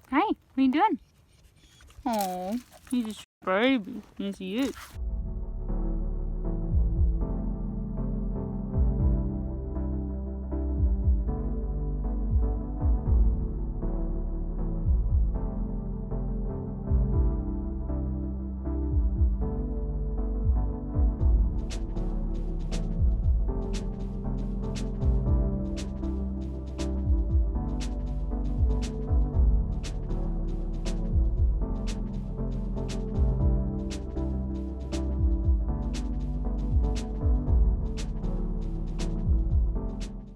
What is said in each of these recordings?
Hi, what are you doing? Oh, he's a baby. Yes, he is.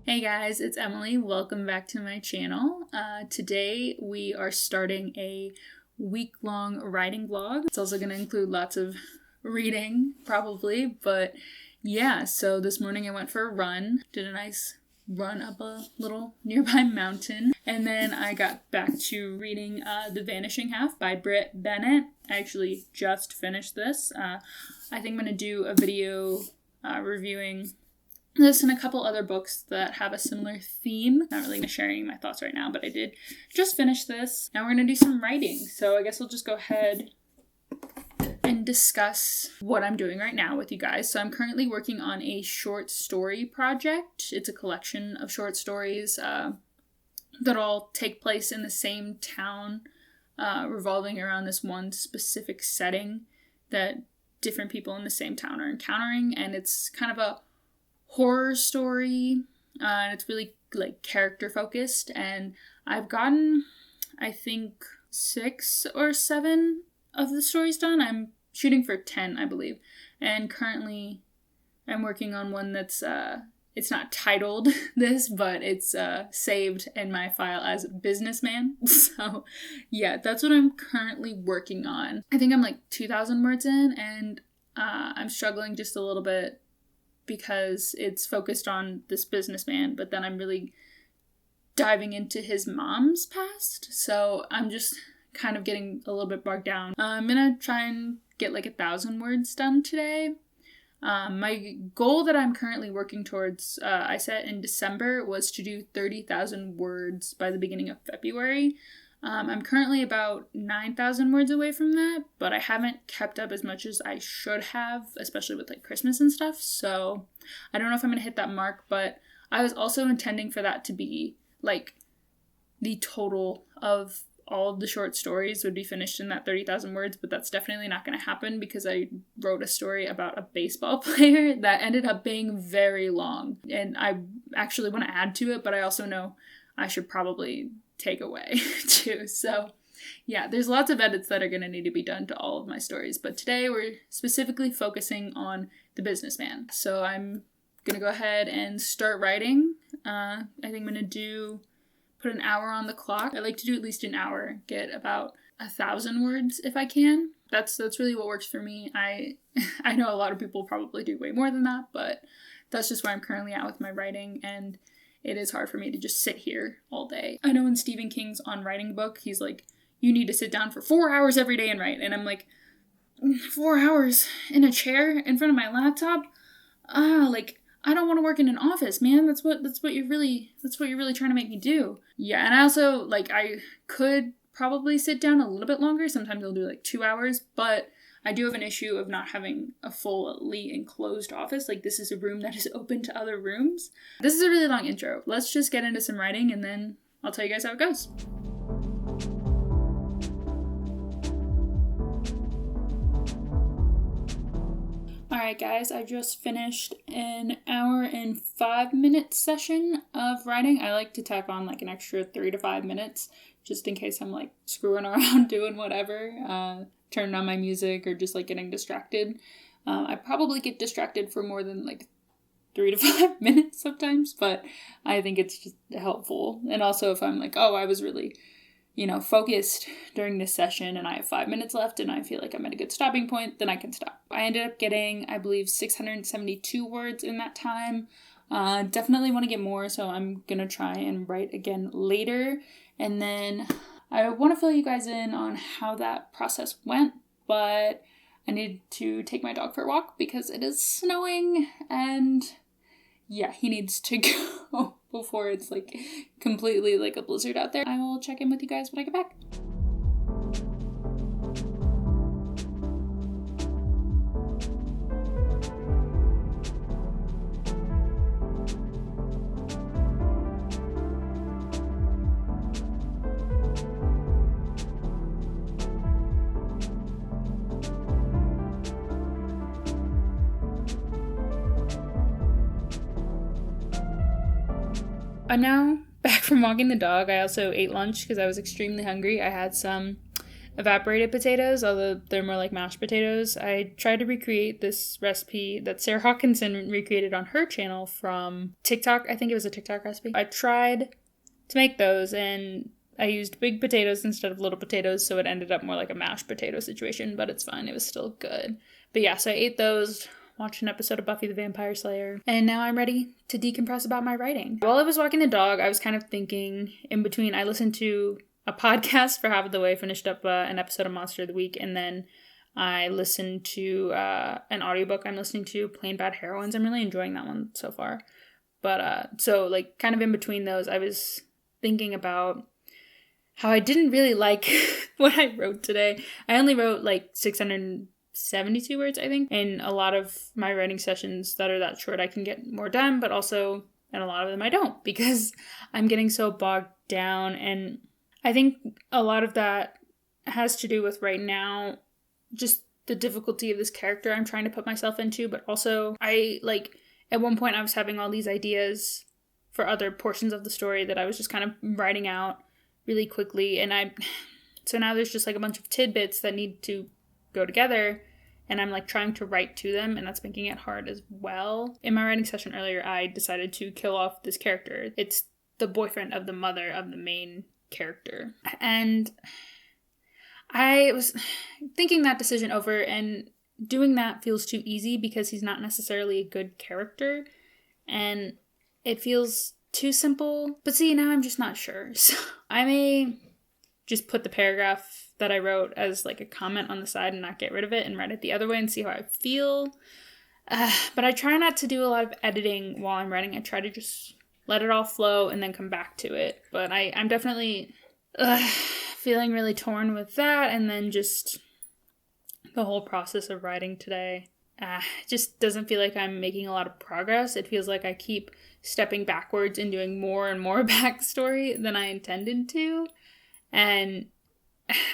Hey guys, it's Emily. Welcome back to my channel. Today we are starting a week-long writing vlog. It's also going to include lots of reading, probably, but yeah, so this morning I went for a run, did a nice run up a little nearby mountain, and then I got back to reading The Vanishing Half by Brit Bennett. I actually just finished this. I think I'm going to do a video reviewing this and a couple other books that have a similar theme. Not really sharing my thoughts right now, but I did just finish this. Now we're going to do some writing. So I guess we'll just go ahead and discuss what I'm doing right now with you guys. So I'm currently working on a short story project. It's a collection of short stories that all take place in the same town, revolving around this one specific setting that different people in the same town are encountering. And it's kind of a horror story, and it's really like character focused, and I've gotten I think 6 or 7 of the stories done. I'm shooting for 10, I believe, and currently I'm working on one that's it's not titled this, but it's saved in my file as Businessman. So yeah, that's what I'm currently working on. I think I'm like 2,000 words in, and I'm struggling just a little bit because it's focused on this businessman, but then I'm really diving into his mom's past. So I'm just kind of getting a little bit bogged down. I'm gonna try and get like 1,000 words done today. My goal that I'm currently working towards, I set in December, was to do 30,000 words by the beginning of February. I'm currently about 9,000 words away from that, but I haven't kept up as much as I should have, especially with like Christmas and stuff. So I don't know if I'm going to hit that mark, but I was also intending for that to be like the total of all of the short stories would be finished in that 30,000 words, but that's definitely not going to happen because I wrote a story about a baseball player that ended up being very long, and I actually want to add to it, but I also know I should probably take away too. So yeah, there's lots of edits that are going to need to be done to all of my stories, but today we're specifically focusing on the businessman. So I'm gonna go ahead and start writing. I think I'm gonna put an hour on the clock. I like to do at least an hour, get about 1,000 words if I can. That's really what works for me. I know a lot of people probably do way more than that, but that's just where I'm currently at with my writing, and it is hard for me to just sit here all day. I know in Stephen King's On Writing book, he's like, you need to sit down for 4 hours every day and write. And I'm like, 4 hours in a chair in front of my laptop? Like, I don't want to work in an office, man. That's what you're really trying to make me do. Yeah, and I also, like, I could probably sit down a little bit longer. Sometimes I'll do like 2 hours, but I do have an issue of not having a fully enclosed office. Like, this is a room that is open to other rooms. This is a really long intro. Let's just get into some writing, and then I'll tell you guys how it goes. Alright guys, I just finished an 1-hour-and-5-minute session of writing. I like to tack on like an extra 3 to 5 minutes just in case I'm like screwing around doing whatever, turning on my music or just like getting distracted. I probably get distracted for more than like 3 to 5 minutes sometimes, but I think it's just helpful. And also if I'm like, oh, I was really focused during this session and I have 5 minutes left and I feel like I'm at a good stopping point, then I can stop. I ended up getting, I believe, 672 words in that time. Definitely want to get more, so I'm going to try and write again later. And then I want to fill you guys in on how that process went, but I need to take my dog for a walk because it is snowing and yeah, he needs to go. So before it's like completely like a blizzard out there, I will check in with you guys when I get back. I'm now back from walking the dog. I also ate lunch because I was extremely hungry. I had some evaporated potatoes, although they're more like mashed potatoes. I tried to recreate this recipe that Sarah Hawkinson recreated on her channel from TikTok. I think it was a TikTok recipe. I tried to make those, and I used big potatoes instead of little potatoes, so it ended up more like a mashed potato situation, but it's fine. It was still good. But yeah, so I ate those, watched an episode of Buffy the Vampire Slayer, and now I'm ready to decompress about my writing. While I was walking the dog, I was kind of thinking in between. I listened to a podcast for half of the way, finished up an episode of Monster of the Week, and then I listened to an audiobook I'm listening to, Plain Bad Heroines. I'm really enjoying that one so far. But so like kind of in between those, I was thinking about how I didn't really like what I wrote today. I only wrote like 672 words, I think. In a lot of my writing sessions that are that short, I can get more done, but also in a lot of them I don't, because I'm getting so bogged down. And I think a lot of that has to do with right now, just the difficulty of this character I'm trying to put myself into, but also at one point I was having all these ideas for other portions of the story that I was just kind of writing out really quickly, and so now there's just like a bunch of tidbits that need to go together, and I'm like trying to write to them, and that's making it hard as well. In my writing session earlier, I decided to kill off this character. It's the boyfriend of the mother of the main character, and I was thinking that decision over, and doing that feels too easy because he's not necessarily a good character, and it feels too simple. But see, now I'm just not sure. So I may just put the paragraph that I wrote as like a comment on the side and not get rid of it and write it the other way and see how I feel. But I try not to do a lot of editing while I'm writing. I try to just let it all flow and then come back to it. But I'm definitely feeling really torn with that, and then just the whole process of writing today. It just doesn't feel like I'm making a lot of progress. It feels like I keep stepping backwards and doing more and more backstory than I intended to. And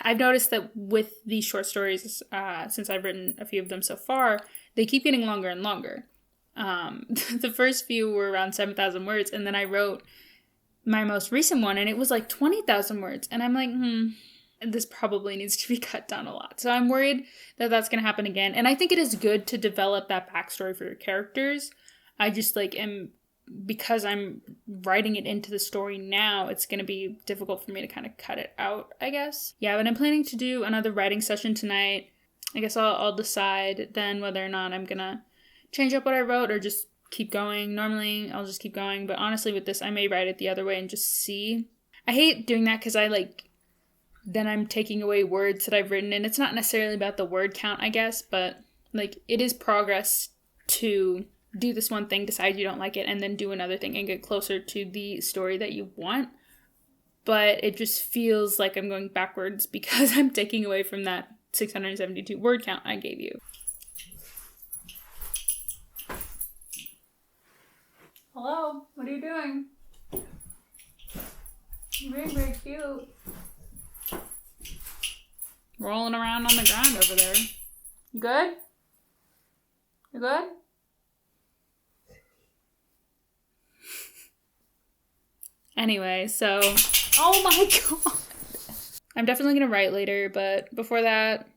I've noticed that with these short stories, since I've written a few of them so far, they keep getting longer and longer. The first few were around 7,000 words, and then I wrote my most recent one, and it was like 20,000 words. And I'm like, this probably needs to be cut down a lot. So I'm worried that that's going to happen again. And I think it is good to develop that backstory for your characters. I just because I'm writing it into the story now, it's going to be difficult for me to kind of cut it out, I guess. Yeah, but I'm planning to do another writing session tonight. I guess I'll decide then whether or not I'm going to change up what I wrote or just keep going. Normally, I'll just keep going. But honestly, with this, I may write it the other way and just see. I hate doing that because then I'm taking away words that I've written, and it's not necessarily about the word count, I guess, but it is progress to do this one thing, decide you don't like it, and then do another thing and get closer to the story that you want. But it just feels like I'm going backwards because I'm taking away from that 672 word count I gave you. Hello, what are you doing? You're being very cute. Rolling around on the ground over there. You good? You good? Anyway, so... Oh my god! I'm definitely gonna write later, but before that,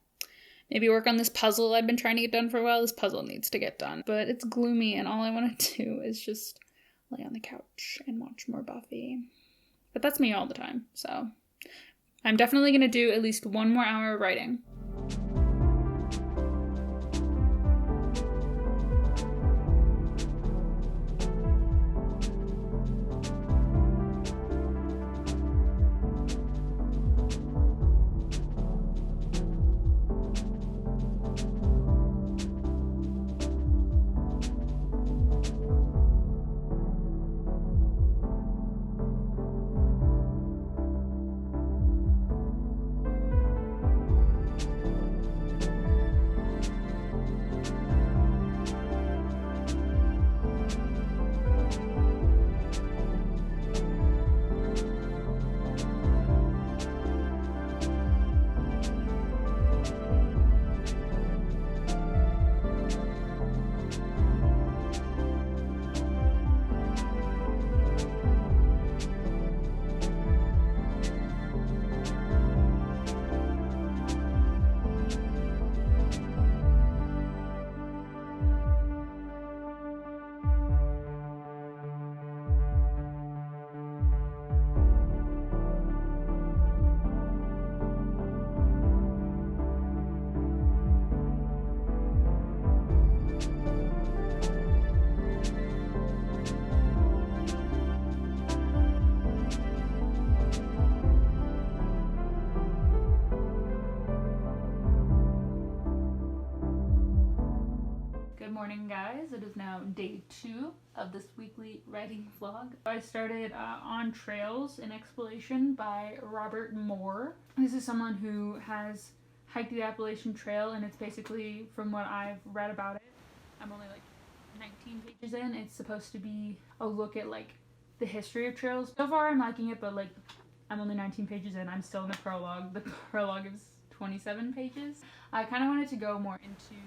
maybe work on this puzzle I've been trying to get done for a while. This puzzle needs to get done. But it's gloomy, and all I want to do is just lay on the couch and watch more Buffy. But that's me all the time, so... I'm definitely going to do at least 1 more hour of writing. morning, guys. It is now day 2 of this weekly writing vlog. I started On Trails, an exploration by Robert Moore. This is someone who has hiked the Appalachian Trail, and it's basically, from what I've read about it, I'm only like 19 pages in. It's supposed to be a look at like the history of trails. So far I'm liking it, but like I'm only 19 pages in. I'm still in the prologue. The prologue is 27 pages. I kind of wanted to go more into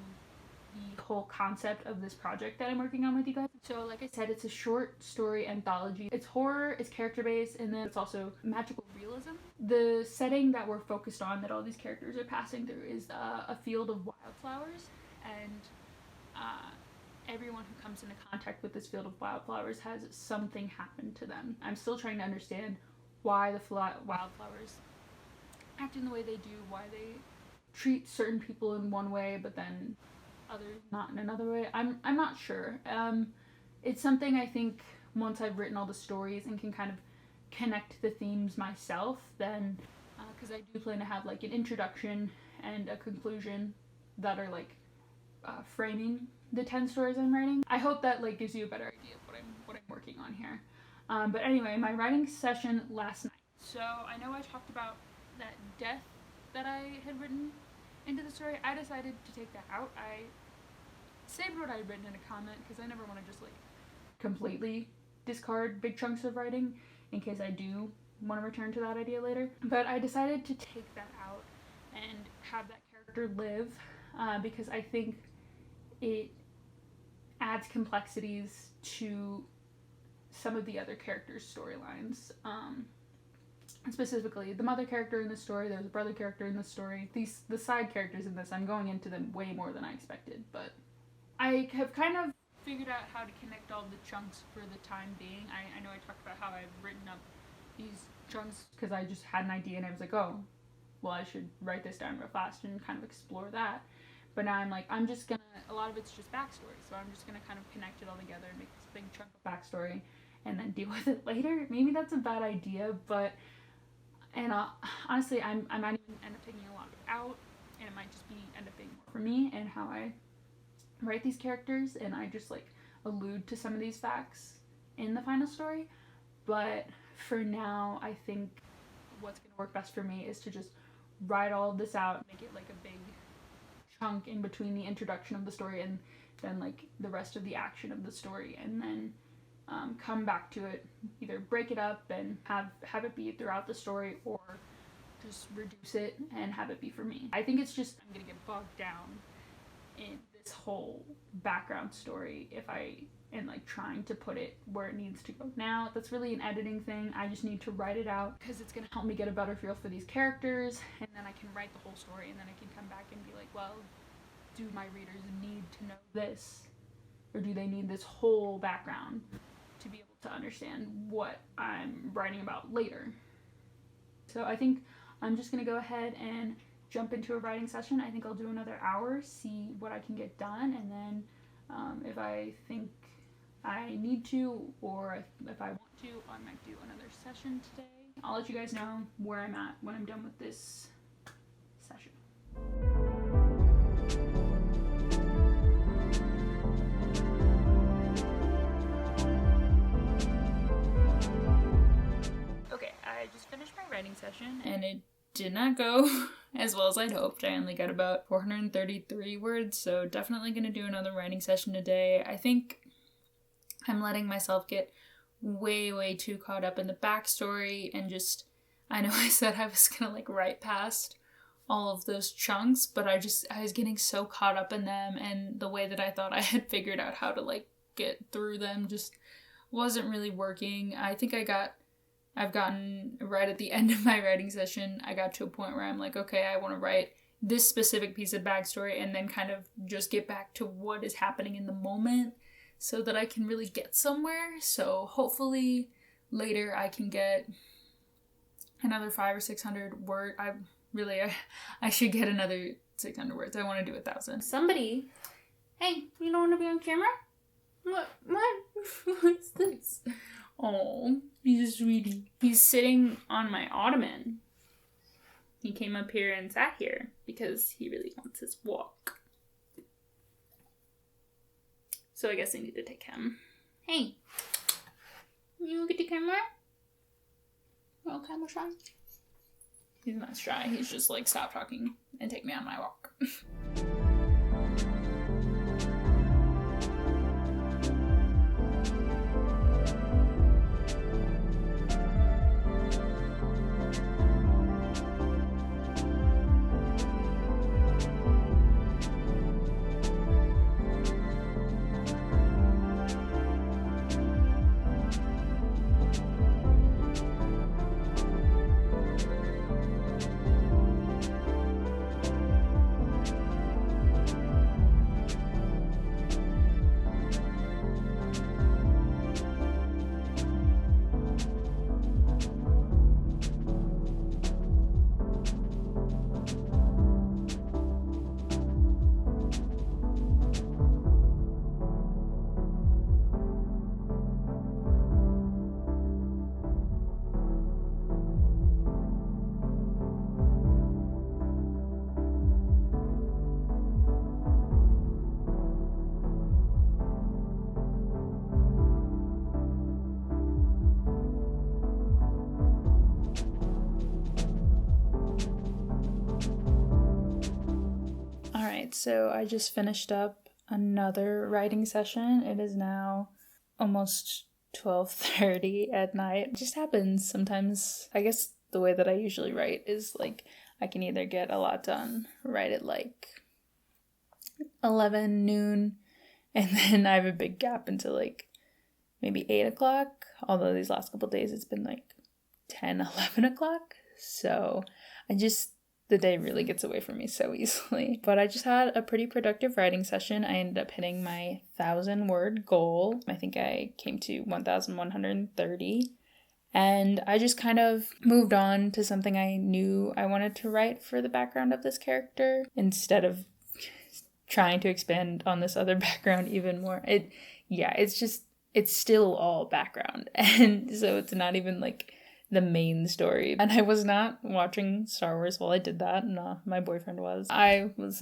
the whole concept of this project that I'm working on with you guys. So like I said, it's a short story anthology. It's horror, it's character-based, and then it's also magical realism. The setting that we're focused on, that all these characters are passing through, is a field of wildflowers, and everyone who comes into contact with this field of wildflowers has something happen to them. I'm still trying to understand why the wildflowers act in the way they do, why they treat certain people in one way but then others not in another way. I'm not sure. It's something I think once I've written all the stories and can kind of connect the themes myself, then because I do plan to have like an introduction and a conclusion that are like framing the 10 stories I'm writing. I hope that like gives you a better idea of what I'm working on here. But anyway, my writing session last night. So I know I talked about that death that I had written into the story. I decided to take that out. I saved what I had written in a comment because I never want to just like completely discard big chunks of writing in case I do want to return to that idea later. But I decided to take that out and have that character live because I think it adds complexities to some of the other characters' storylines. Specifically, the mother character in the story, there's a brother character in the story. The side characters in this, I'm going into them way more than I expected, but I have kind of figured out how to connect all the chunks for the time being. I know I talked about how I've written up these chunks because I just had an idea and I was like, oh, well, I should write this down real fast and kind of explore that. But now I'm like, a lot of it's just backstory, so I'm just gonna kind of connect it all together and make this big chunk of backstory and then deal with it later. Maybe that's a bad idea, but, and honestly, I might even end up taking a lot of it out, and it might just end up being more for me and how I write these characters, and I just like allude to some of these facts in the final story. But for now, I think what's gonna work best for me is to just write all of this out, make it like a big chunk in between the introduction of the story and then like the rest of the action of the story, and then come back to it, either break it up and have it be throughout the story, or just reduce it and have it be for me. I think it's just I'm gonna get bogged down in this whole background story if I am like trying to put it where it needs to go. Now that's really an editing thing. I just need to write it out because it's gonna help me get a better feel for these characters, and then I can write the whole story, and then I can come back and be like, well, do my readers need to know this, or do they need this whole background to be able to understand what I'm writing about later? So I think I'm just gonna go ahead and jump into a writing session. I think I'll do another hour, see what I can get done, and then if I think I need to, or if I want to, I might do another session today. I'll let you guys know where I'm at when I'm done with this session. Okay, I just finished my writing session, and it did not go as well as I'd hoped. I only got about 433 words, so definitely going to do another writing session today. I think I'm letting myself get way too caught up in the backstory, and just, I know I said I was going to like write past all of those chunks, but I was getting so caught up in them, and the way that I thought I had figured out how to like get through them just wasn't really working. I think I've gotten right at the end of my writing session, I got to a point where I'm like, okay, I want to write this specific piece of backstory and then kind of just get back to what is happening in the moment so that I can really get somewhere. So hopefully later I can get another 500 or 600 words. I should get another 600 words. I want to do 1,000. Somebody, hey, you don't want to be on camera? What? What's this? Oh, he's a sweetie. He's sitting on my ottoman. He came up here and sat here because he really wants his walk. So I guess I need to take him. Hey, you look at the camera? Oh, camera shy? He's not shy. He's just like, stop talking and take me on my walk. So I just finished up another writing session. It is now almost 12:30 at night. It just happens sometimes. I guess the way that I usually write is like I can either get a lot done right at like 11 noon, and then I have a big gap until like maybe 8 o'clock, although these last couple days it's been like 10, 11 o'clock. So the day really gets away from me so easily. But I just had a pretty productive writing session. I ended up hitting my 1,000-word goal. I think I came to 1,130. And I just kind of moved on to something I knew I wanted to write for the background of this character instead of trying to expand on this other background even more. It's still all background. And so it's not even like the main story. And I was not watching Star Wars while I did that. No, my boyfriend was. I was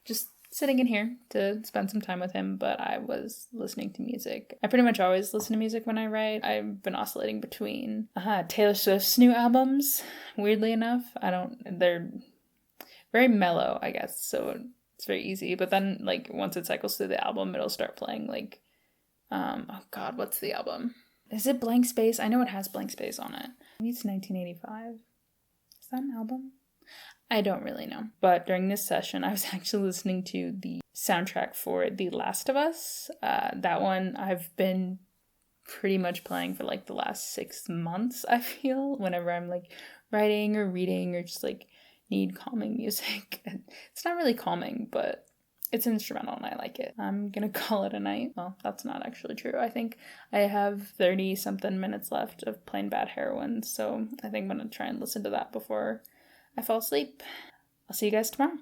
just sitting in here to spend some time with him, but I was listening to music. I pretty much always listen to music when I write. I've been oscillating between Taylor Swift's new albums, weirdly enough. They're very mellow, I guess, so it's very easy. But then, like, once it cycles through the album, it'll start playing, like, what's the album? Is it Blank Space? I know it has Blank Space on it. Maybe it's 1985. Is that an album? I don't really know. But during this session, I was actually listening to the soundtrack for The Last of Us. That one I've been pretty much playing for like the last 6 months, I feel, whenever I'm like writing or reading or just like need calming music. It's not really calming, but it's instrumental and I like it. I'm gonna call it a night. Well, that's not actually true. I think I have 30-something minutes left of Plain Bad Heroine, so I think I'm gonna try and listen to that before I fall asleep. I'll see you guys tomorrow.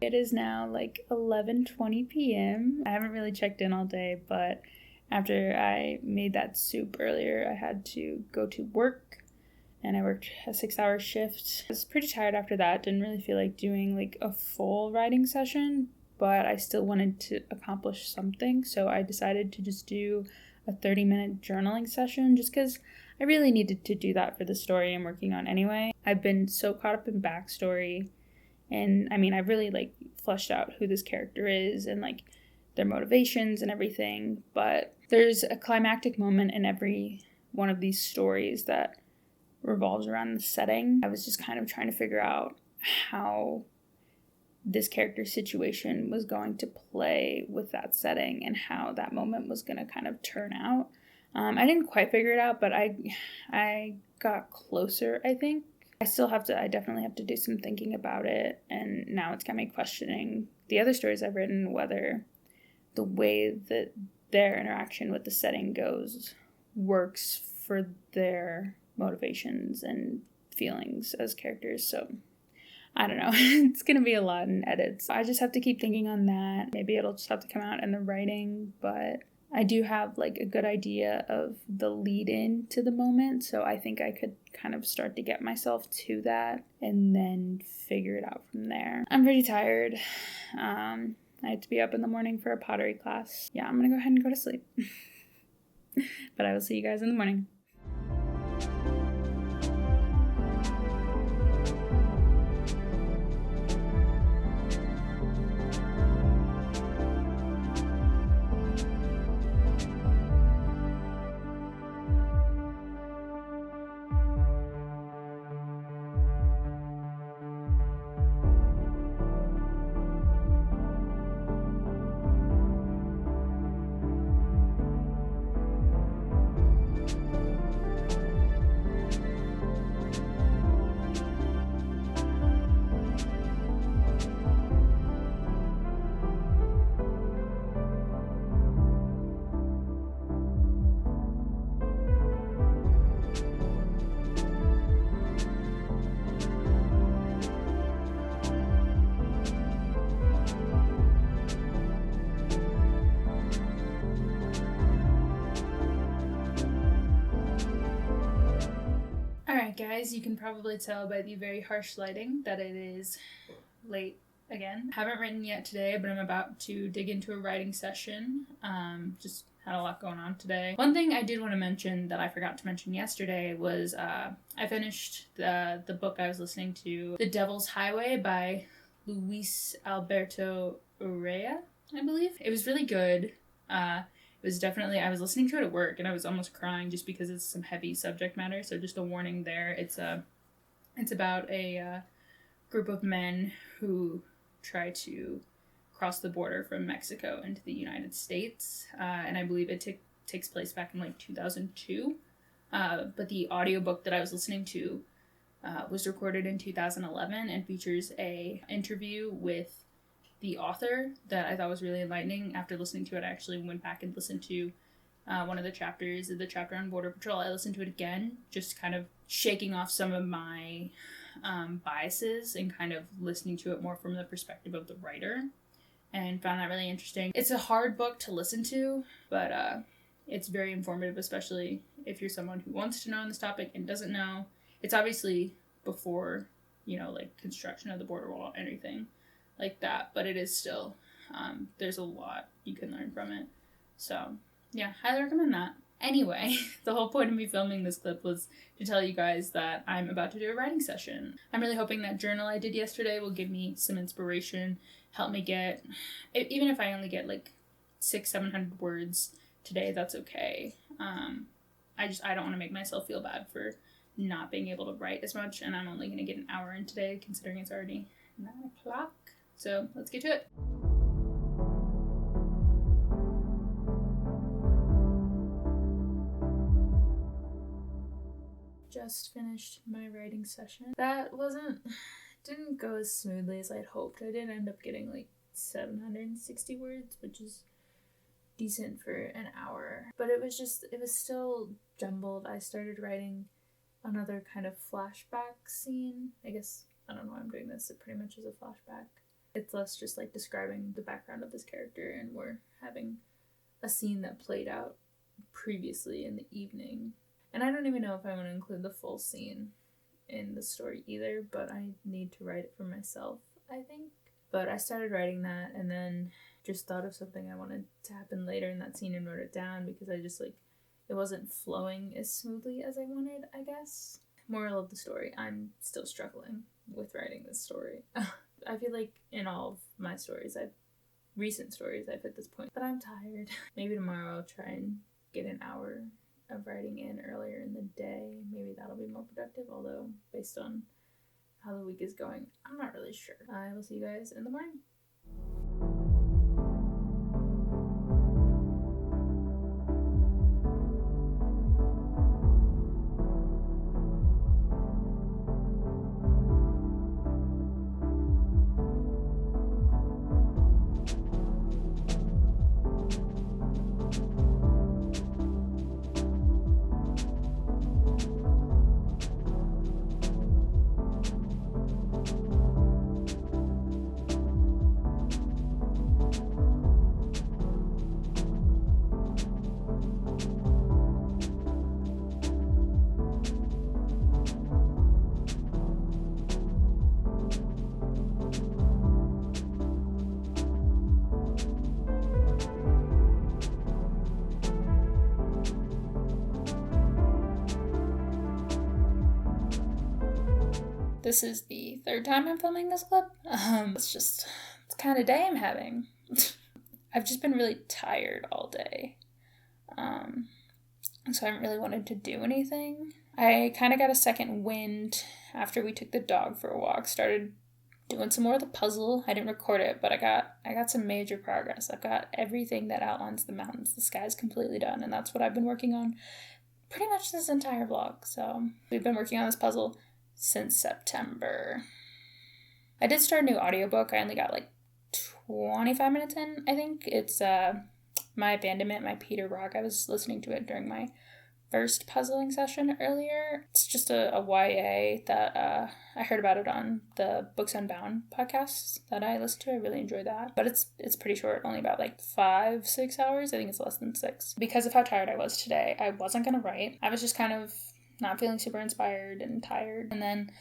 It is now like 11:20 p.m. I haven't really checked in all day, but after I made that soup earlier, I had to go to work and I worked a 6-hour shift. I was pretty tired after that, didn't really feel like doing like a full writing session, but I still wanted to accomplish something, so I decided to just do a 30-minute journaling session just because I really needed to do that for the story I'm working on anyway. I've been so caught up in backstory, and I mean, I've really like fleshed out who this character is and like their motivations and everything, but there's a climactic moment in every one of these stories that revolves around the setting. I was just kind of trying to figure out how this character's situation was going to play with that setting and how that moment was going to kind of turn out. I didn't quite figure it out, but I got closer, I think. I definitely have to do some thinking about it, and now it's got me questioning the other stories I've written, whether the way that their interaction with the setting goes works for their motivations and feelings as characters. So I don't know. It's going to be a lot in edits. I just have to keep thinking on that. Maybe it'll just have to come out in the writing, but I do have like a good idea of the lead in to the moment, so I think I could kind of start to get myself to that and then figure it out from there. I'm pretty tired. I have to be up in the morning for a pottery class. Yeah, I'm gonna go ahead and go to sleep. But I will see you guys in the morning. Alright guys, you can probably tell by the very harsh lighting that it is late again. Haven't written yet today, but I'm about to dig into a writing session. Just had a lot going on today. One thing I did want to mention that I forgot to mention yesterday was I finished the book I was listening to, The Devil's Highway by Luis Alberto Urrea, I believe. It was really good. It was definitely, I was listening to it at work and I was almost crying just because it's some heavy subject matter, so just a warning there. It's about a group of men who try to cross the border from Mexico into the United States, and I believe it takes place back in like 2002, but the audiobook that I was listening to was recorded in 2011 and features a interview with the author that I thought was really enlightening. After listening to it, I actually went back and listened to one of the chapters, the chapter on Border Patrol. I listened to it again, just kind of shaking off some of my biases and kind of listening to it more from the perspective of the writer, and found that really interesting. It's a hard book to listen to, but it's very informative, especially if you're someone who wants to know on this topic and doesn't know. It's obviously before, like construction of the border wall and everything like that, but it is still, there's a lot you can learn from it. So yeah, highly recommend that. Anyway, the whole point of me filming this clip was to tell you guys that I'm about to do a writing session. I'm really hoping that journal I did yesterday will give me some inspiration, help me get, even if I only get like 600-700 words today, that's okay. I don't want to make myself feel bad for not being able to write as much, and I'm only going to get an hour in today considering it's already 9 o'clock. So let's get to it. Just finished my writing session. That didn't go as smoothly as I'd hoped. I did end up getting like 760 words, which is decent for an hour. But it was still jumbled. I started writing another kind of flashback scene. I guess, I don't know why I'm doing this. It pretty much is a flashback. It's less just like describing the background of this character, and we're having a scene that played out previously in the evening. And I don't even know if I want to include the full scene in the story either, but I need to write it for myself, I think. But I started writing that and then just thought of something I wanted to happen later in that scene and wrote it down because I just like, it wasn't flowing as smoothly as I wanted, I guess. Moral of the story, I'm still struggling with writing this story. I feel like in all of my stories, recent stories, I've hit this point, but I'm tired. Maybe tomorrow I'll try and get an hour of writing in earlier in the day. Maybe that'll be more productive, although based on how the week is going, I'm not really sure. I will see you guys in the morning. This is the third time I'm filming this clip. It's the kind of day I'm having. I've just been really tired all day. So I haven't really wanted to do anything. I kind of got a second wind after we took the dog for a walk, started doing some more of the puzzle. I didn't record it, but I got some major progress. I've got everything that outlines the mountains. The sky's completely done, and that's what I've been working on pretty much this entire vlog. So we've been working on this puzzle since September. I did start a new audiobook. I only got like 25 minutes in, I think. It's My Abandonment, by Peter Rock. I was listening to it during my first puzzling session earlier. It's just a YA that I heard about it on the Books Unbound podcast that I listened to. I really enjoyed that. But it's pretty short, only about like 5-6 hours. I think it's less than 6. Because of how tired I was today, I wasn't going to write. I was just kind of not feeling super inspired and tired. And then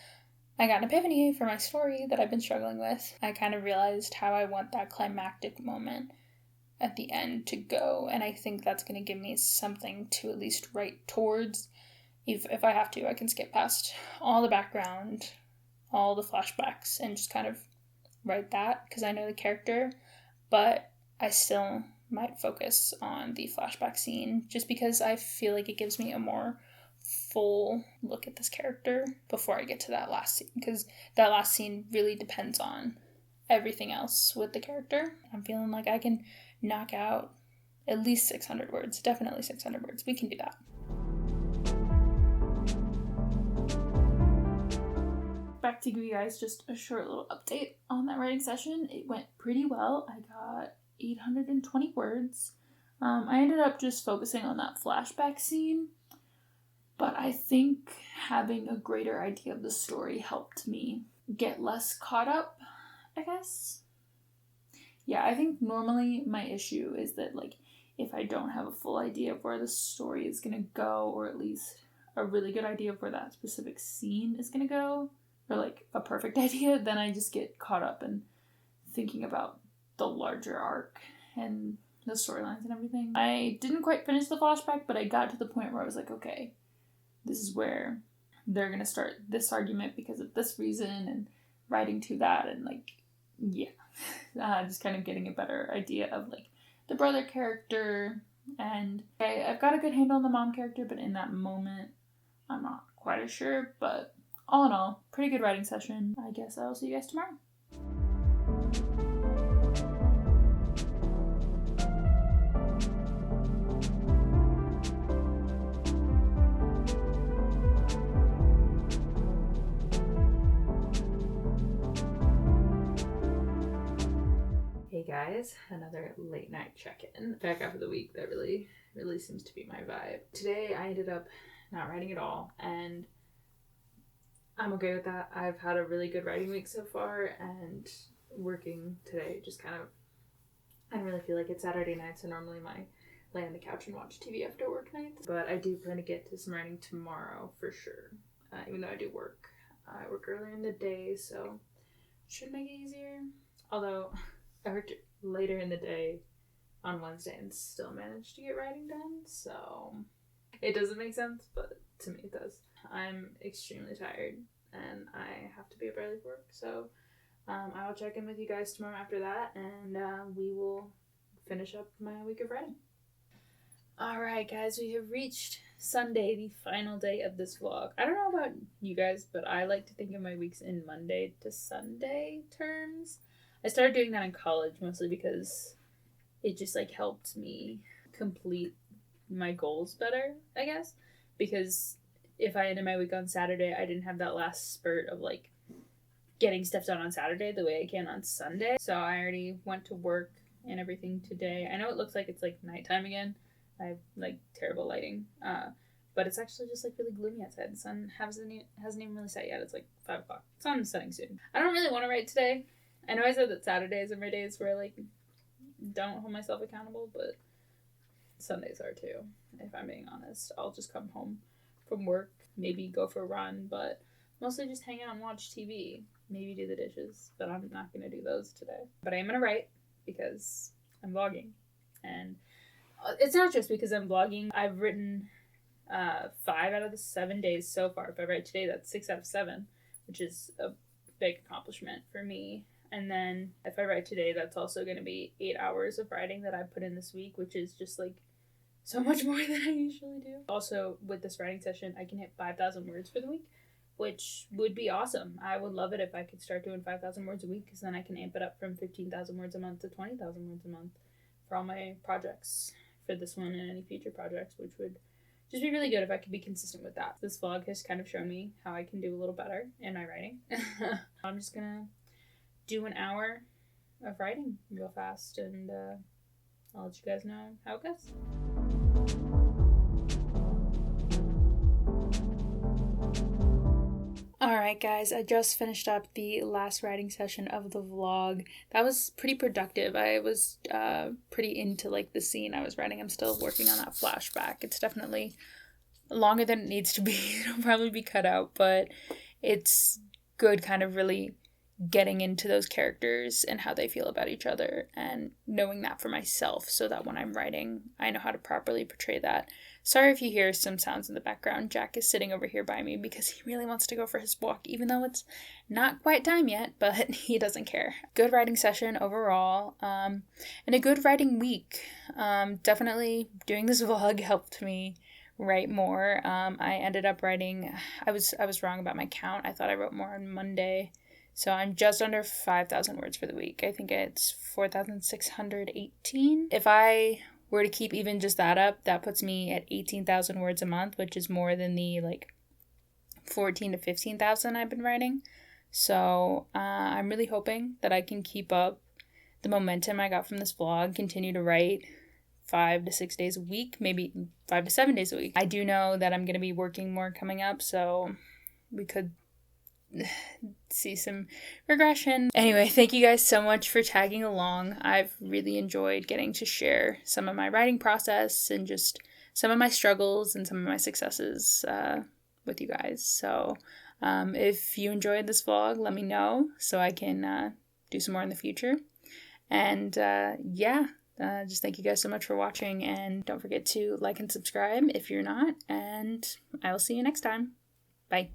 I got an epiphany for my story that I've been struggling with. I kind of realized how I want that climactic moment at the end to go, and I think that's going to give me something to at least write towards. If I have to, I can skip past all the background, all the flashbacks, and just kind of write that, because I know the character, but I still might focus on the flashback scene, just because I feel like it gives me a more full look at this character before I get to that last scene, because that last scene really depends on everything else with the character. I'm feeling like I can knock out at least 600 words, definitely 600 words. We can do that. Back to give you guys just a short little update on that writing session. It went pretty well. I got 820 words. I ended up just focusing on that flashback scene, but I think having a greater idea of the story helped me get less caught up, I guess. Yeah, I think normally my issue is that, like, if I don't have a full idea of where the story is going to go, or at least a really good idea of where that specific scene is going to go, or, like, a perfect idea, then I just get caught up in thinking about the larger arc and the storylines and everything. I didn't quite finish the flashback, but I got to the point where I was like, okay, this is where they're going to start this argument because of this reason, and writing to that, and, like, yeah. Just kind of getting a better idea of, like, the brother character, and okay, I've got a good handle on the mom character, but in that moment, I'm not quite as sure, but all in all, pretty good writing session. I guess I'll see you guys tomorrow. Hey guys, another late night check-in. Back after the week, that really seems to be my vibe. Today I ended up not writing at all, and I'm okay with that. I've had a really good writing week so far, and working today. Just kind of, I don't really feel like it's Saturday night, so normally I lay on the couch and watch TV after work nights. But I do plan to get to some writing tomorrow for sure, even though I do work. I work earlier in the day, so should make it easier. Although I worked later in the day on Wednesday and still managed to get writing done, so it doesn't make sense, but to me it does. I'm extremely tired and I have to be up early for work, so I will check in with you guys tomorrow after that, and we will finish up my week of writing. Alright guys, we have reached Sunday, the final day of this vlog. I don't know about you guys, but I like to think of my weeks in Monday to Sunday terms. I started doing that in college mostly because it just like helped me complete my goals better, I guess. Because if I ended my week on Saturday, I didn't have that last spurt of like getting stuff done on Saturday the way I can on Sunday. So I already went to work and everything today. I know it looks like it's like nighttime again. I have like terrible lighting, but it's actually just like really gloomy outside. The sun hasn't even really set yet. It's like 5 o'clock. Sun's setting soon. I don't really want to write today. I know I said that Saturdays are my days where I like don't hold myself accountable, but Sundays are too, if I'm being honest. I'll just come home from work, maybe go for a run, but mostly just hang out and watch TV, maybe do the dishes, but I'm not going to do those today. But I am going to write because I'm vlogging, and it's not just because I'm vlogging. I've written 5 out of the 7 days so far. If I write today, that's 6 out of 7, which is a big accomplishment for me. And then if I write today, that's also going to be 8 hours of writing that I put in this week, which is just like so much more than I usually do. Also, with this writing session, I can hit 5,000 words for the week, which would be awesome. I would love it if I could start doing 5,000 words a week, because then I can amp it up from 15,000 words a month to 20,000 words a month for all my projects, for this one and any future projects, which would just be really good if I could be consistent with that. This vlog has kind of shown me how I can do a little better in my writing. I'm just gonna do an hour of writing real fast, and I'll let you guys know how it goes. Alright guys, I just finished up the last writing session of the vlog. That was pretty productive. I was pretty into like the scene I was writing. I'm still working on that flashback. It's definitely longer than it needs to be. It'll probably be cut out, but it's good kind of really getting into those characters and how they feel about each other, and knowing that for myself so that when I'm writing, I know how to properly portray that. Sorry if you hear some sounds in the background. Jack is sitting over here by me because he really wants to go for his walk, even though it's not quite time yet, but he doesn't care. Good writing session overall, and a good writing week. Definitely doing this vlog helped me write more. I ended up writing, I was wrong about my count. I thought I wrote more on Monday. So I'm just under 5,000 words for the week. I think it's 4,618. If I were to keep even just that up, that puts me at 18,000 words a month, which is more than the like 14 to 15,000 I've been writing. So I'm really hoping that I can keep up the momentum I got from this vlog, continue to write 5 to 6 days a week, maybe 5 to 7 days a week. I do know that I'm going to be working more coming up, so we could see some regression. Anyway, thank you guys so much for tagging along. I've really enjoyed getting to share some of my writing process and just some of my struggles and some of my successes with you guys. So if you enjoyed this vlog, let me know so I can do some more in the future. And just thank you guys so much for watching, and don't forget to like and subscribe if you're not, and I will see you next time. Bye.